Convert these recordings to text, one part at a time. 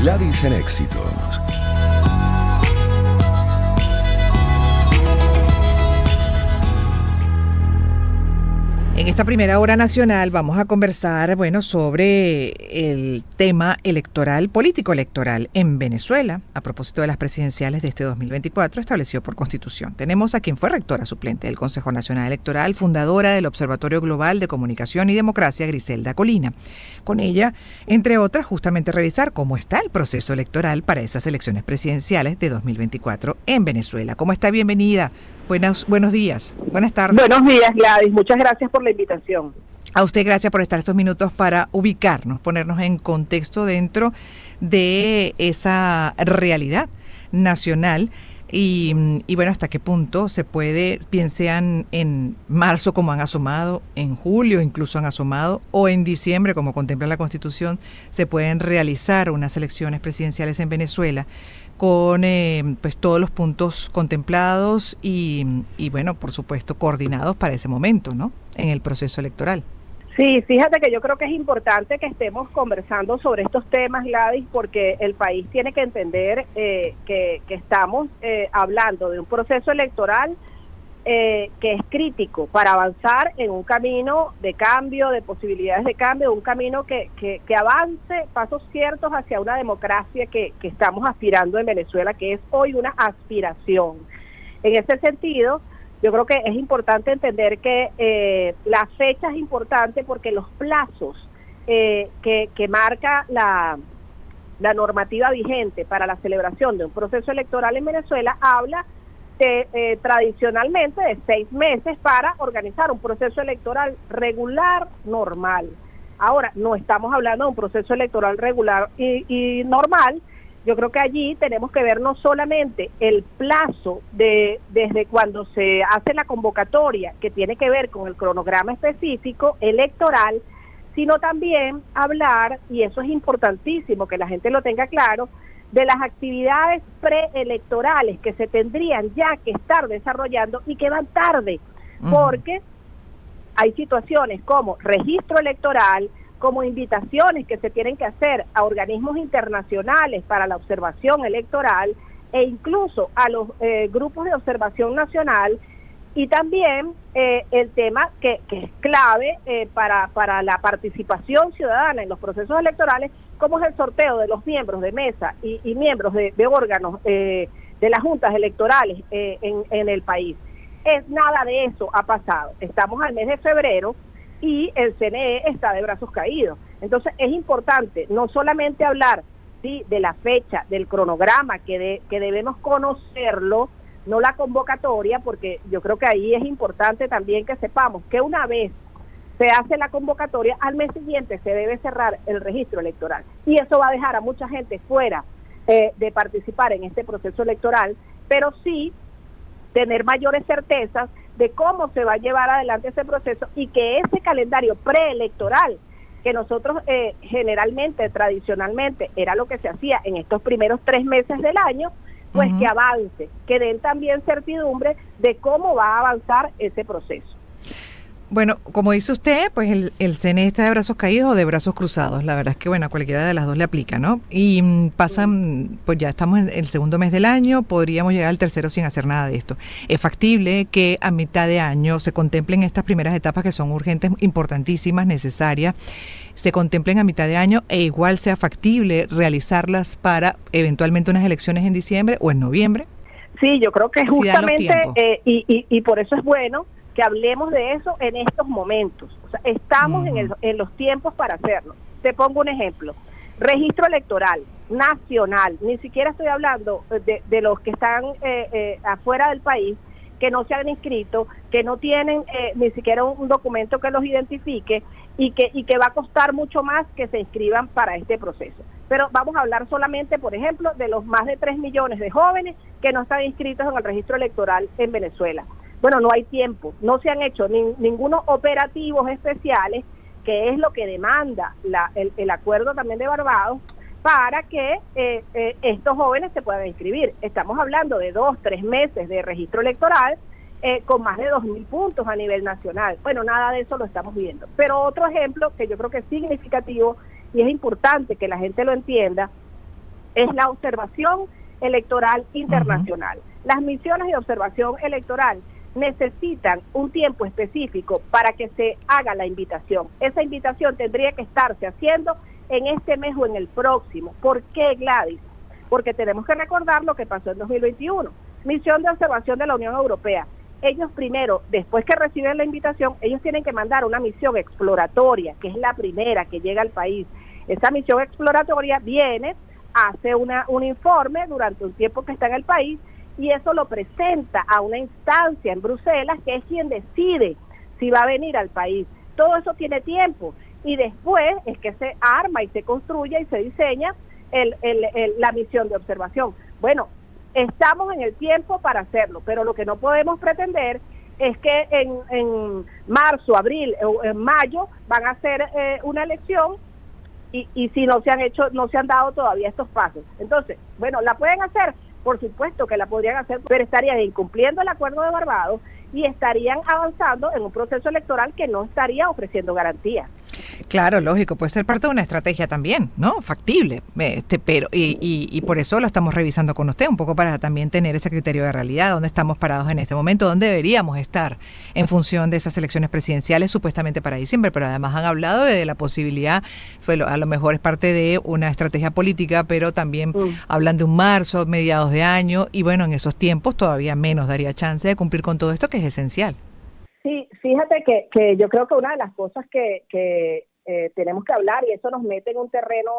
Gladys en Éxitos. En esta primera hora nacional vamos a conversar, sobre el tema electoral, político electoral en Venezuela, a propósito de las presidenciales de este 2024, establecido por Constitución. Tenemos a quien fue rectora suplente del Consejo Nacional Electoral, fundadora del Observatorio Global de Comunicación y Democracia, Griselda Colina. Con ella, entre otras, justamente revisar cómo está el proceso electoral para esas elecciones presidenciales de 2024 en Venezuela. ¿Cómo está? Bienvenida. Buenos días, buenas tardes. Buenos días, Gladys. Muchas gracias por la invitación. A usted gracias por estar estos minutos para ubicarnos, ponernos en contexto dentro de esa realidad nacional y hasta qué punto se puede, bien sean en marzo como han asomado, en julio incluso han asomado, o en diciembre como contempla la Constitución, se pueden realizar unas elecciones presidenciales en Venezuela con todos los puntos contemplados y por supuesto coordinados para ese momento, ¿no? En el proceso electoral. Sí, fíjate que yo creo que es importante que estemos conversando sobre estos temas, Gladys, porque el país tiene que entender que estamos hablando de un proceso electoral que es crítico para avanzar en un camino de cambio, de posibilidades de cambio, un camino que avance pasos ciertos hacia una democracia que estamos aspirando en Venezuela, que es hoy una aspiración. En ese sentido, yo creo que es importante entender que la fecha es importante porque los plazos que marca la normativa vigente para la celebración de un proceso electoral en Venezuela habla tradicionalmente de 6 meses para organizar un proceso electoral regular, normal. Ahora, no estamos hablando de un proceso electoral regular y normal. Yo creo que allí tenemos que ver no solamente el plazo desde cuando se hace la convocatoria, que tiene que ver con el cronograma específico electoral, sino también hablar, y eso es importantísimo que la gente lo tenga claro, de las actividades preelectorales que se tendrían ya que estar desarrollando y que van tarde, porque hay situaciones como registro electoral, como invitaciones que se tienen que hacer a organismos internacionales para la observación electoral e incluso a los grupos de observación nacional, y también el tema que es clave para la participación ciudadana en los procesos electorales, como es el sorteo de los miembros de mesa y miembros de órganos de las juntas electorales en el país. Nada de eso ha pasado. Estamos al mes de febrero y el CNE está de brazos caídos. Entonces es importante no solamente hablar de la fecha, del cronograma, que debemos conocerlo, no la convocatoria, porque yo creo que ahí es importante también que sepamos que una vez se hace la convocatoria, al mes siguiente se debe cerrar el registro electoral. Y eso va a dejar a mucha gente fuera de participar en este proceso electoral, pero sí tener mayores certezas de cómo se va a llevar adelante ese proceso y que ese calendario preelectoral que nosotros generalmente, tradicionalmente, era lo que se hacía en estos primeros 3 meses del año, pues que avance, que den también certidumbre de cómo va a avanzar ese proceso. Bueno, como dice usted, pues el CNE está de brazos caídos o de brazos cruzados. La verdad es que, a cualquiera de las dos le aplica, ¿no? Y pasan, pues ya estamos en el segundo mes del año, podríamos llegar al tercero sin hacer nada de esto. ¿Es factible que a mitad de año se contemplen estas primeras etapas que son urgentes, importantísimas, necesarias, se contemplen a mitad de año e igual sea factible realizarlas para eventualmente unas elecciones en diciembre o en noviembre? Sí, yo creo que justamente, y por eso es bueno que hablemos de eso en estos momentos. O sea, estamos en los tiempos para hacerlo. Te pongo un ejemplo. Registro electoral nacional. Ni siquiera estoy hablando de los que están afuera del país, que no se han inscrito, que no tienen ni siquiera un documento que los identifique y que va a costar mucho más que se inscriban para este proceso. Pero vamos a hablar solamente, por ejemplo, de los más de 3 millones de jóvenes que no están inscritos en el registro electoral en Venezuela. Bueno, no hay tiempo, no se han hecho ningunos operativos especiales, que es lo que demanda el acuerdo también de Barbados, para que estos jóvenes se puedan inscribir. Estamos hablando de 2-3 meses de registro electoral con más de 2.000 puntos a nivel nacional. Bueno, nada de eso lo estamos viendo. Pero otro ejemplo que yo creo que es significativo y es importante que la gente lo entienda, es la observación electoral internacional. Las misiones de observación electoral necesitan un tiempo específico para que se haga la invitación. Esa invitación tendría que estarse haciendo en este mes o en el próximo. ¿Por qué, Gladys? Porque tenemos que recordar lo que pasó en 2021. Misión de observación de la Unión Europea. Ellos primero, después que reciben la invitación, ellos tienen que mandar una misión exploratoria, que es la primera que llega al país. Esa misión exploratoria viene, hace un informe durante un tiempo que está en el país, y eso lo presenta a una instancia en Bruselas, que es quien decide si va a venir al país. Todo eso tiene tiempo, y después es que se arma y se construye y se diseña la misión de observación. Bueno, estamos en el tiempo para hacerlo, pero lo que no podemos pretender es que en marzo, abril o en mayo van a hacer una elección y si no se han dado todavía estos pasos. Entonces, bueno, ¿la pueden hacer? Por supuesto que la podrían hacer, pero estarían incumpliendo el acuerdo de Barbados y estarían avanzando en un proceso electoral que no estaría ofreciendo garantías. Claro, lógico, puede ser parte de una estrategia también, ¿no? Factible, pero y por eso lo estamos revisando con usted, un poco para también tener ese criterio de realidad, dónde estamos parados en este momento, dónde deberíamos estar en función de esas elecciones presidenciales supuestamente para diciembre, pero además han hablado de la posibilidad, a lo mejor es parte de una estrategia política, pero también hablan de un marzo, mediados de año, y bueno, en esos tiempos todavía menos daría chance de cumplir con todo esto que es esencial. Sí, fíjate que yo creo que una de las cosas que tenemos que hablar, y eso nos mete en un terreno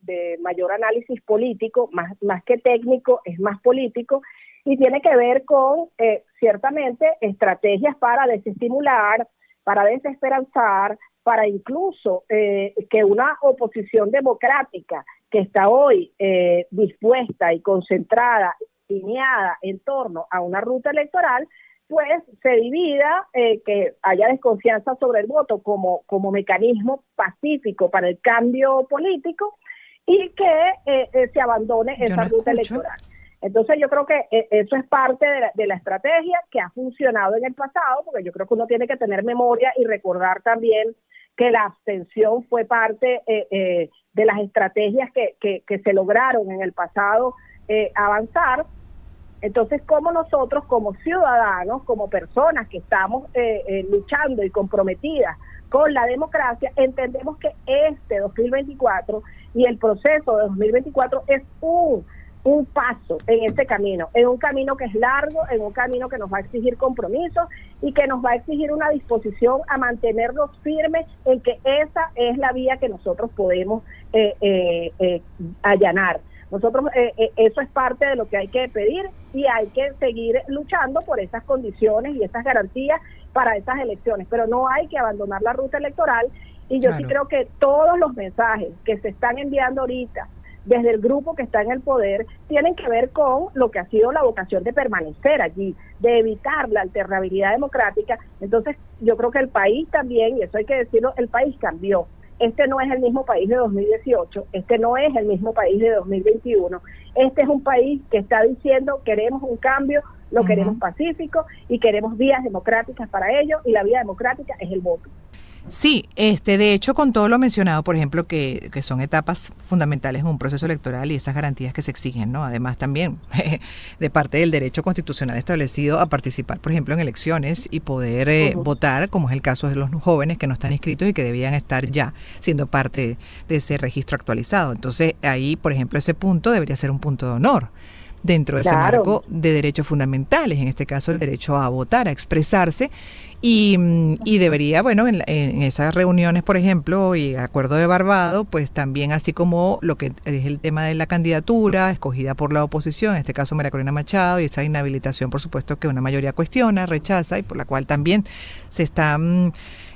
de mayor análisis político, más que técnico, es más político, y tiene que ver con, ciertamente, estrategias para desestimular, para desesperanzar, para incluso que una oposición democrática que está hoy dispuesta y concentrada, alineada en torno a una ruta electoral, pues se divida, que haya desconfianza sobre el voto como mecanismo pacífico para el cambio político y que se abandone esa ruta electoral. Entonces yo creo que eso es parte de la estrategia que ha funcionado en el pasado, porque yo creo que uno tiene que tener memoria y recordar también que la abstención fue parte de las estrategias que se lograron en el pasado avanzar. Entonces, como nosotros, como ciudadanos, como personas que estamos luchando y comprometidas con la democracia, entendemos que este 2024 y el proceso de 2024 es un paso en este camino, en un camino que es largo, en un camino que nos va a exigir compromisos y que nos va a exigir una disposición a mantenernos firmes en que esa es la vía que nosotros podemos allanar. Nosotros, eso es parte de lo que hay que pedir y hay que seguir luchando por esas condiciones y esas garantías para esas elecciones, pero no hay que abandonar la ruta electoral y yo sí creo que todos los mensajes que se están enviando ahorita desde el grupo que está en el poder tienen que ver con lo que ha sido la vocación de permanecer allí, de evitar la alternabilidad democrática. Entonces yo creo que el país también, y eso hay que decirlo, el país cambió. Este no es el mismo país de 2018, este no es el mismo país de 2021. Este es un país que está diciendo queremos un cambio, lo queremos pacífico y queremos vías democráticas para ello, y la vía democrática es el voto. Sí, de hecho, con todo lo mencionado, por ejemplo, que son etapas fundamentales en un proceso electoral y esas garantías que se exigen, ¿no? Además, también de parte del derecho constitucional establecido a participar, por ejemplo, en elecciones y poder votar, como es el caso de los jóvenes que no están inscritos y que debían estar ya siendo parte de ese registro actualizado. Entonces, ahí, por ejemplo, ese punto debería ser un punto de honor dentro de ese marco de derechos fundamentales, en este caso el derecho a votar, a expresarse, y debería, bueno, en esas reuniones, por ejemplo, y acuerdo de Barbados, pues también así como lo que es el tema de la candidatura escogida por la oposición, en este caso María Corina Machado, y esa inhabilitación, por supuesto, que una mayoría cuestiona, rechaza, y por la cual también se está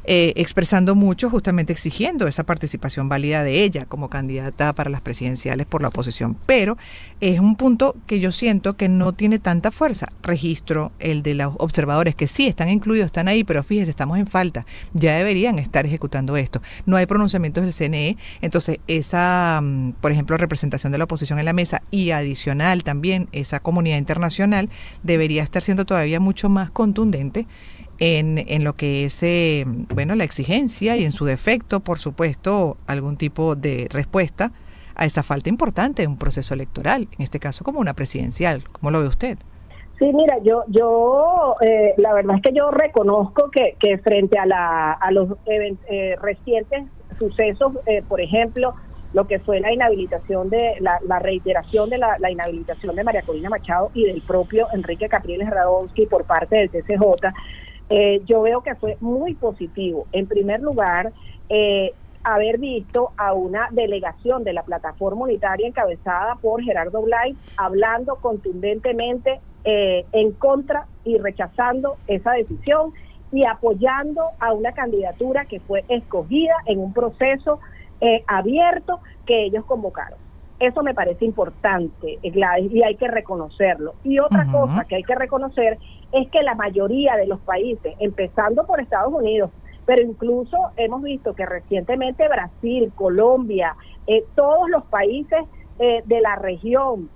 expresando mucho, justamente exigiendo esa participación válida de ella como candidata para las presidenciales por la oposición. Pero es un punto que yo siento que no tiene tanta fuerza. Registro el de los observadores que sí están incluidos, están ahí, pero fíjese, estamos en falta. Ya deberían estar ejecutando esto. No hay pronunciamientos del CNE, entonces esa, por ejemplo, representación de la oposición en la mesa y adicional también esa comunidad internacional debería estar siendo todavía mucho más contundente en lo que es, bueno, la exigencia y en su defecto, por supuesto, algún tipo de respuesta a esa falta importante de un proceso electoral, en este caso como una presidencial. ¿Cómo lo ve usted? Sí, mira, yo la verdad es que yo reconozco que frente a los recientes sucesos, por ejemplo, lo que fue la inhabilitación de la reiteración de la inhabilitación de María Corina Machado y del propio Enrique Capriles Radonsky por parte del TCJ, yo veo que fue muy positivo. En primer lugar, haber visto a una delegación de la plataforma unitaria encabezada por Gerardo Blay hablando contundentemente en contra y rechazando esa decisión y apoyando a una candidatura que fue escogida en un proceso abierto que ellos convocaron. Eso me parece importante, Gladys, y hay que reconocerlo. Y otra cosa que hay que reconocer es que la mayoría de los países, empezando por Estados Unidos, pero incluso hemos visto que recientemente Brasil, Colombia, todos los países de la región,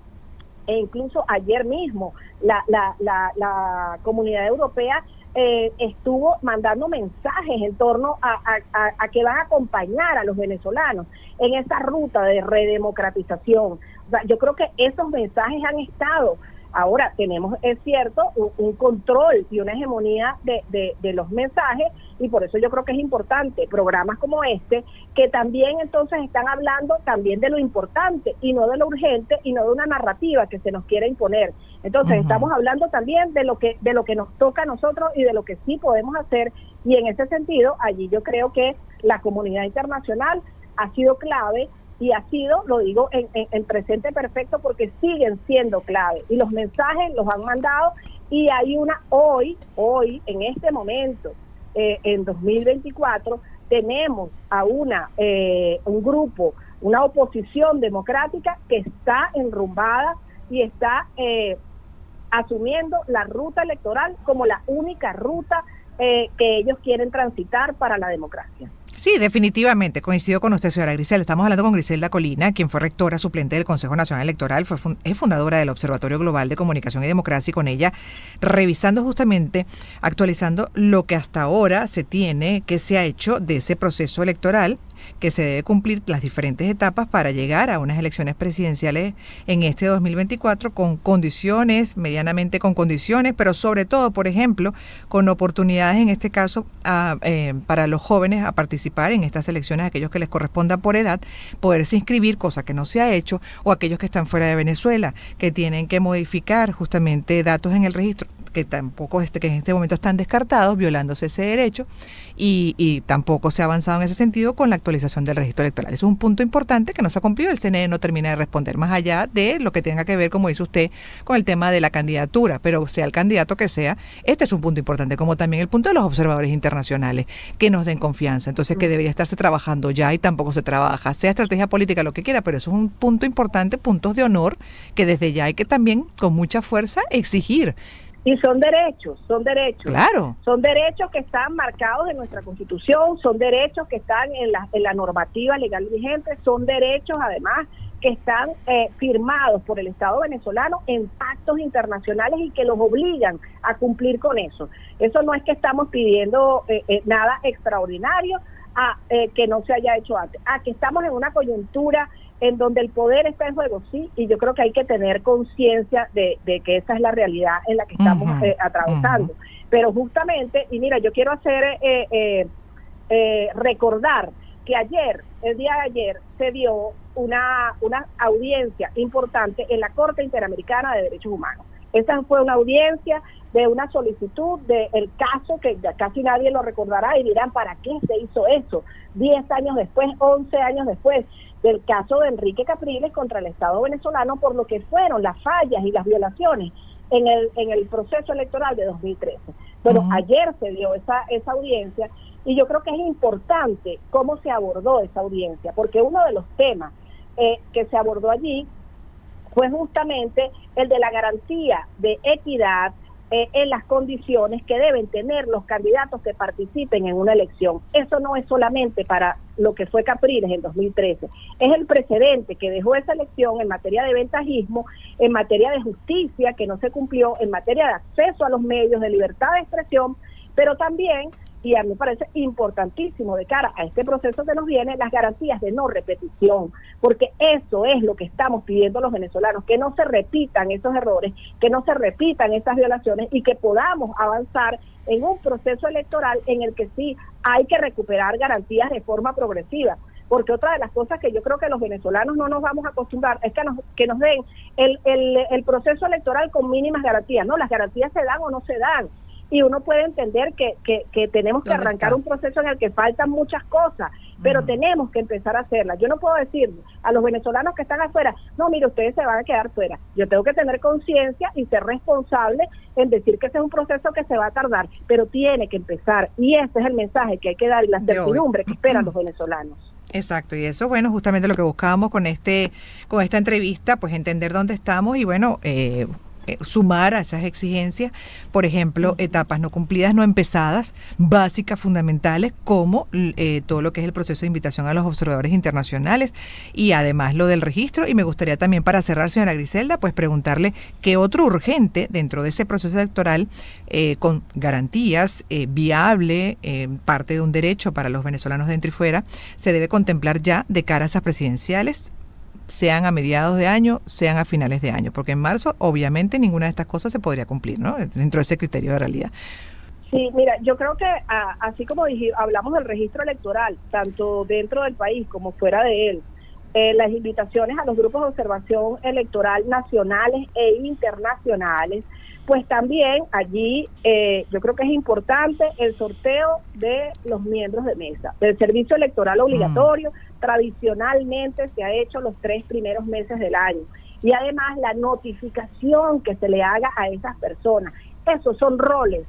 e incluso ayer mismo la Comunidad Europea estuvo mandando mensajes en torno a que van a acompañar a los venezolanos en esa ruta de redemocratización. O sea, yo creo que esos mensajes han estado. Ahora tenemos, es cierto, un control y una hegemonía de los mensajes, y por eso yo creo que es importante programas como este, que también entonces están hablando también de lo importante y no de lo urgente y no de una narrativa que se nos quiera imponer. Entonces estamos hablando también de lo que nos toca a nosotros y de lo que sí podemos hacer, y en ese sentido allí yo creo que la comunidad internacional ha sido clave. Y ha sido, lo digo en presente perfecto, porque siguen siendo clave. Y los mensajes los han mandado, y hay una hoy, en este momento, en 2024, tenemos a un grupo, una oposición democrática que está enrumbada y está asumiendo la ruta electoral como la única ruta que ellos quieren transitar para la democracia. Sí, definitivamente, coincido con usted, señora Griselda. Estamos hablando con Griselda Colina, quien fue rectora suplente del Consejo Nacional Electoral, es fundadora del Observatorio Global de Comunicación y Democracia, y con ella revisando justamente, actualizando lo que hasta ahora se tiene, que se ha hecho de ese proceso electoral, que se debe cumplir las diferentes etapas para llegar a unas elecciones presidenciales en este 2024 con condiciones, medianamente con condiciones, pero sobre todo, por ejemplo, con oportunidades en este caso para los jóvenes a participar en estas elecciones, aquellos que les corresponda por edad, poderse inscribir, cosa que no se ha hecho, o aquellos que están fuera de Venezuela, que tienen que modificar justamente datos en el registro, que tampoco que en este momento están descartados, violándose ese derecho, y tampoco se ha avanzado en ese sentido con la actualización del registro electoral. Es un punto importante que no se ha cumplido. El CNE no termina de responder, más allá de lo que tenga que ver, como dice usted, con el tema de la candidatura, pero sea el candidato que sea, este es un punto importante, como también el punto de los observadores internacionales, que nos den confianza. Entonces, que debería estarse trabajando ya y tampoco se trabaja, sea estrategia política, lo que quiera, pero eso es un punto importante, puntos de honor, que desde ya hay que también con mucha fuerza exigir. Y son derechos. Claro. Son derechos que están marcados en nuestra Constitución, son derechos que están en la normativa legal vigente, son derechos además que están firmados por el Estado venezolano en pactos internacionales y que los obligan a cumplir con eso. Eso no es que estamos pidiendo nada extraordinario que no se haya hecho antes, que estamos en una coyuntura en donde el poder está en juego, sí, y yo creo que hay que tener conciencia de que esa es la realidad en la que estamos atravesando. Pero justamente, y mira, yo quiero recordar que el día de ayer, se dio una audiencia importante en la Corte Interamericana de Derechos Humanos. Esa fue una audiencia de una solicitud del caso que ya casi nadie lo recordará y dirán, ¿para qué se hizo eso? 10 años después, 11 años después del caso de Enrique Capriles contra el Estado venezolano por lo que fueron las fallas y las violaciones en el proceso electoral de 2013. Bueno, ayer se dio esa audiencia, y yo creo que es importante cómo se abordó esa audiencia, porque uno de los temas que se abordó allí fue justamente el de la garantía de equidad en las condiciones que deben tener los candidatos que participen en una elección. Eso no es solamente para lo que fue Capriles en 2013, es el precedente que dejó esa elección en materia de ventajismo, en materia de justicia que no se cumplió, en materia de acceso a los medios, de libertad de expresión, pero también y a mí me parece importantísimo de cara a este proceso que nos viene, las garantías de no repetición, porque eso es lo que estamos pidiendo los venezolanos, que no se repitan esos errores, que no se repitan esas violaciones y que podamos avanzar en un proceso electoral en el que sí hay que recuperar garantías de forma progresiva. Porque otra de las cosas que yo creo que los venezolanos no nos vamos a acostumbrar es que nos den el proceso electoral con mínimas garantías, ¿no? Las garantías se dan o no se dan, y uno puede entender que tenemos que arrancar un proceso en el que faltan muchas cosas, pero tenemos que empezar a hacerlas. Yo no puedo decir a los venezolanos que están afuera, no, mire, ustedes se van a quedar fuera. Yo tengo que tener conciencia y ser responsable en decir que ese es un proceso que se va a tardar, pero tiene que empezar, y ese es el mensaje que hay que dar y la certidumbre que esperan los venezolanos. Exacto, y eso, bueno, justamente lo que buscábamos con esta entrevista, pues entender dónde estamos y bueno, sumar a esas exigencias, por ejemplo, etapas no cumplidas, no empezadas, básicas, fundamentales, como todo lo que es el proceso de invitación a los observadores internacionales y además lo del registro. Y me gustaría también, para cerrar, señora Griselda, pues preguntarle qué otro urgente dentro de ese proceso electoral con garantías, viable, parte de un derecho para los venezolanos dentro y fuera, se debe contemplar ya de cara a esas presidenciales, sean a mediados de año, sean a finales de año, porque en marzo obviamente ninguna de estas cosas se podría cumplir, ¿no? Dentro de ese criterio de realidad. Sí, mira, yo creo que así como hablamos del registro electoral, tanto dentro del país como fuera de él, las invitaciones a los grupos de observación electoral nacionales e internacionales, pues también allí yo creo que es importante el sorteo de los miembros de mesa. Del servicio electoral obligatorio, tradicionalmente se ha hecho los 3 primeros meses del año. Y además la notificación que se le haga a esas personas. Esos son roles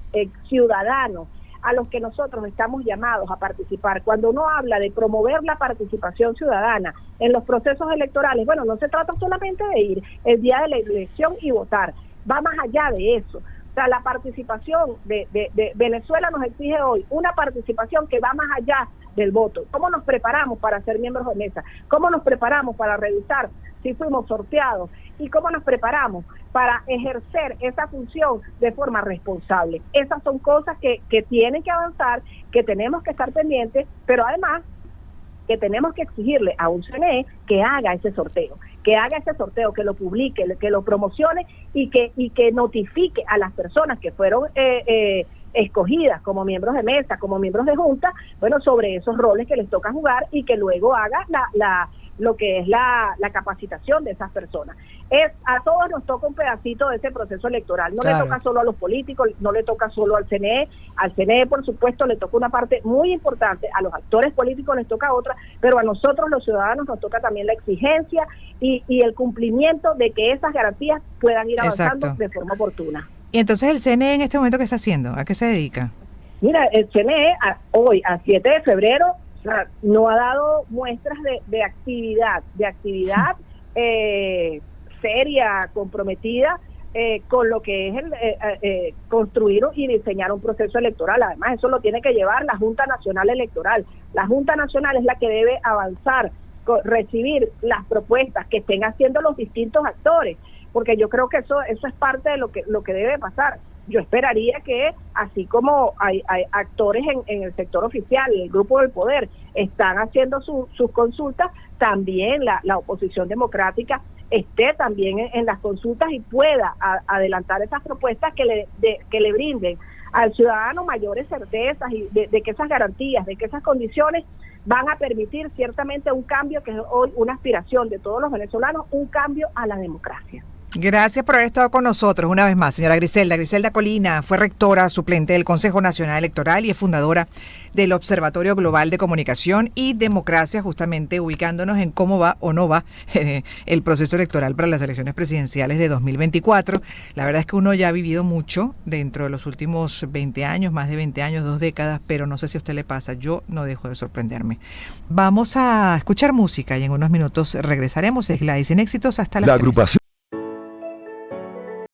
ciudadanos a los que nosotros estamos llamados a participar. Cuando uno habla de promover la participación ciudadana en los procesos electorales, bueno, no se trata solamente de ir el día de la elección y votar, va más allá de eso. O sea, la participación de Venezuela nos exige hoy una participación que va más allá del voto. ¿Cómo nos preparamos para ser miembros de mesa? ¿Cómo nos preparamos para revisar si fuimos sorteados? ¿Y cómo nos preparamos para ejercer esa función de forma responsable? Esas son cosas que tienen que avanzar, que tenemos que estar pendientes, pero además que tenemos que exigirle a un CNE que haga ese sorteo, que lo publique, que lo promocione y que notifique a las personas que fueron escogidas como miembros de mesa, como miembros de junta, bueno, sobre esos roles que les toca jugar, y que luego haga lo que es la capacitación de esas personas. A todos nos toca un pedacito de ese proceso electoral, no le toca solo a los políticos, no le toca solo al CNE por supuesto le toca una parte muy importante, a los actores políticos les toca otra, pero a nosotros los ciudadanos nos toca también la exigencia y el cumplimiento de que esas garantías puedan ir avanzando de forma oportuna. Y entonces el CNE en este momento, ¿qué está haciendo? ¿A qué se dedica? Mira, el CNE hoy, a 7 de febrero, no ha dado muestras de actividad seria, comprometida con lo que es construir y diseñar un proceso electoral. Además, eso lo tiene que llevar la Junta Nacional Electoral. La Junta Nacional es la que debe avanzar, recibir las propuestas que estén haciendo los distintos actores, porque yo creo que eso es parte de lo que debe pasar. Yo esperaría que, así como hay actores en el sector oficial, el grupo del poder, están haciendo sus consultas, también la oposición democrática esté también en las consultas y pueda adelantar esas propuestas que le brinden al ciudadano mayores certezas y de que esas garantías, de que esas condiciones van a permitir ciertamente un cambio que es hoy una aspiración de todos los venezolanos, un cambio a la democracia. Gracias por haber estado con nosotros una vez más, señora Griselda. Griselda Colina fue rectora suplente del Consejo Nacional Electoral y es fundadora del Observatorio Global de Comunicación y Democracia, justamente ubicándonos en cómo va o no va el proceso electoral para las elecciones presidenciales de 2024. La verdad es que uno ya ha vivido mucho dentro de los últimos 20 años, más de 20 años, 2 décadas, pero no sé si a usted le pasa, yo no dejo de sorprenderme. Vamos a escuchar música y en unos minutos regresaremos. Es Gladys en Éxitos hasta la agrupación.